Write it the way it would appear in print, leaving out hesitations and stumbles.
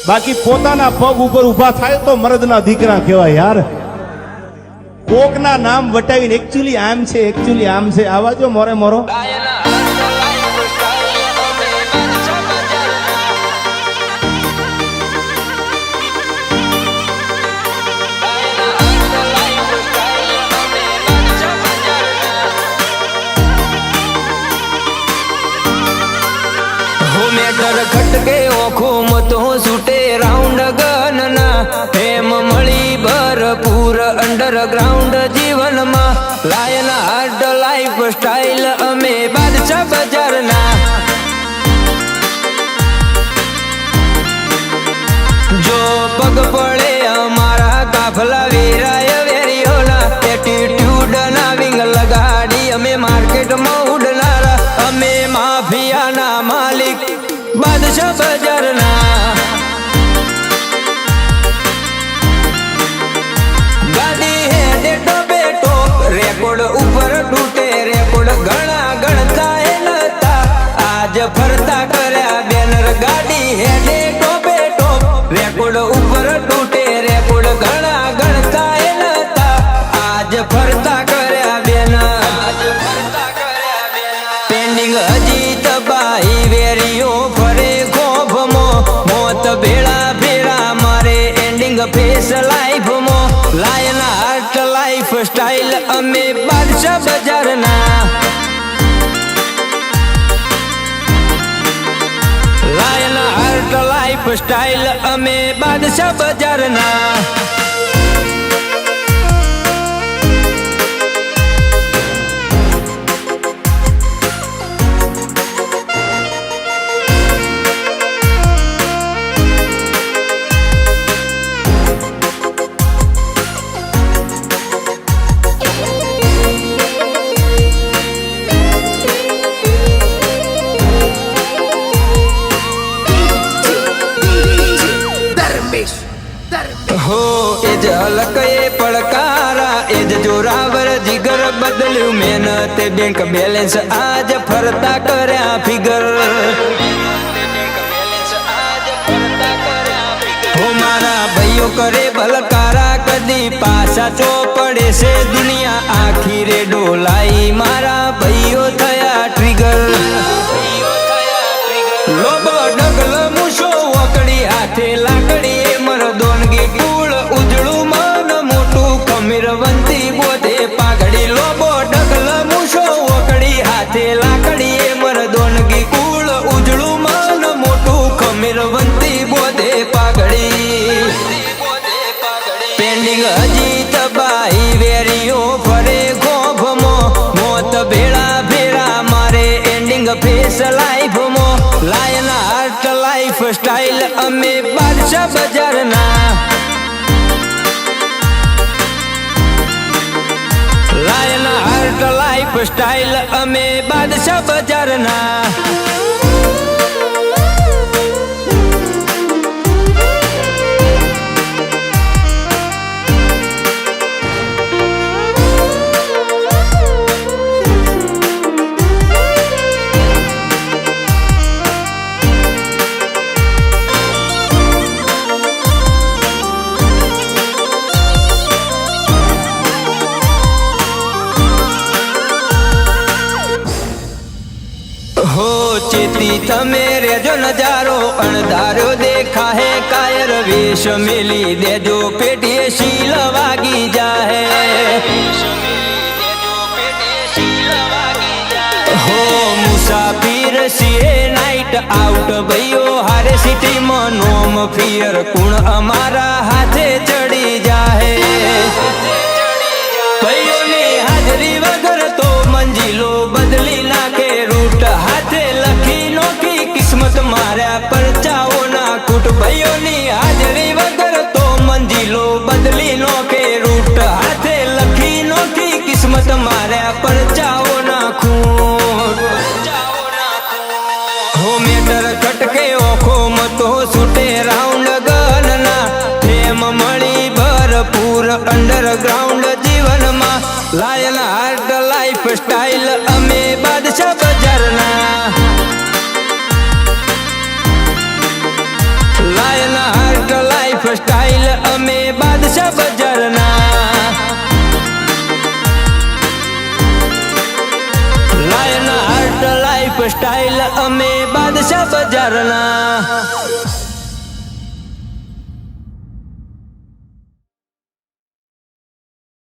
બાકી પોતાના પગ ઉપર ઊભા થાય તો મર્દના દીકરા કહેવાય યાર. કોકના નામ વટાવીને એકચ્યુઅલી આમ છે આવા જો મોરે મોરો. મેટર ખટકે ઓખો મતો છૂટે રાઉન્ડ ગનના હેમ મળી ભરપૂર અંડરગ્રાઉન્ડ જીવનમાં લાયન હાર્ડ લાઈફ સ્ટાઈલ અમે બાદશાહ બજારના. જો પગ પડે અમારા કાફલા વેરાય વેરીઓના એટીટ્યુડ ના વિંગ લગાડી અમે માર્કેટમાં ઉડનારા અમે માફિયાના માલિક બાદશાહ બજારના. ગાડી હેડે ટોપે ટોપ રેકોર્ડ ઉપર તૂટે રેકોર્ડ ઘણા ગણતા એ નતા આજ ફરતા કર્યા બેનર. ગાડી હેડે ટોપે ટોપ રેકોર્ડ ઉપર તૂટે રેકોર્ડ ઘણા ગણતા એ નતા આજ ફરતા કર્યા બેનર. પેન્ડિંગ હજી તબાહી વેરીઓ ફરે ખોફમાં મોત ભેળા ભેળા મારે એન્ડિંગ ફેસ લાઈફમાં લાયન હાર્ટ લાઈફ સ્ટાઈલ અમે બાદશાહ બજારના. લાયન હાર્ટ લાઈફ સ્ટાઈલ અમે બાદશાહ બજારના. હો એ જ હલક એ પડકારા એ જ જોરાવર જીગર બદલ્યું મહેનત બેંક બેલેન્સ આજ ફરતા કર્યા ફિગર. હો મારા ભાઈઓ કરે ભલકારા કદી પાછા ચોપડે છે દુનિયા આખી રે ડોલાઈ મારા ભાઈઓ થયા ટ્રિગર. લોબો ડગલ મૂછો વકડી હાથે લાકડી એ મરદોનગી કુળ ઉજળું મન મોટું કમીરવંતી બોધે પાઘડી. લોબો ડગલ મૂછો વકડી હાથે લાકડી એ મરદોનગી કુળ ઉજળું મન મોટું કમીરવંતી બોધે પાઘડી. પેન્ડિંગ હજી તબાહી વેરીઓ ફરે ખોફમાં મોત ભેળા ભેળા મારે એન્ડિંગ ફેસ લાઈફમાં લાયન હાર્ટ લાઈફ સ્ટાઈલ અમે બાદશાહ બજારના. લાયન હાર્ટ લાઈફ સ્ટાઈલ અમે બાદશાહ બજારના. હો ચેતી તમે રેજો નજારો અણધાર્યો દેખા હે કાયર વેશ મેલી દેજો પેટીએ શીલ વાગી જાહે. હો મુસાફિર સીએ નાઈટ આઉટ ભઈઓ હારે સિટીમાં નોમ ફિયર કુણ અમારા હાથે ચડી જાહે. ભાઈઓની હાજરી વગર તો મંજિલો બદલી નાખે રૂટ હાથે લખી નોખી કિસ્મત માર્યા પરચાઓના કૂટ. ભાઈઓની હાજરી વગર તો મંજિલો બદલી નોખે રૂટ હાથે લખી નોખી કિસ્મત માર્યા પરચાઓના ખૂટ. હો મેટર ખટકે ઓખો મતો છૂટે રાઉન્ડ ગનના હેમ મળી ભરપૂર અંડરગ્રાઉન્ડ સ્ટાઇલ અમે બાદશાહ બજારના લાયન હાર્ટ લાઈફ સ્ટાઇલ અમે બાદશાહ બજારના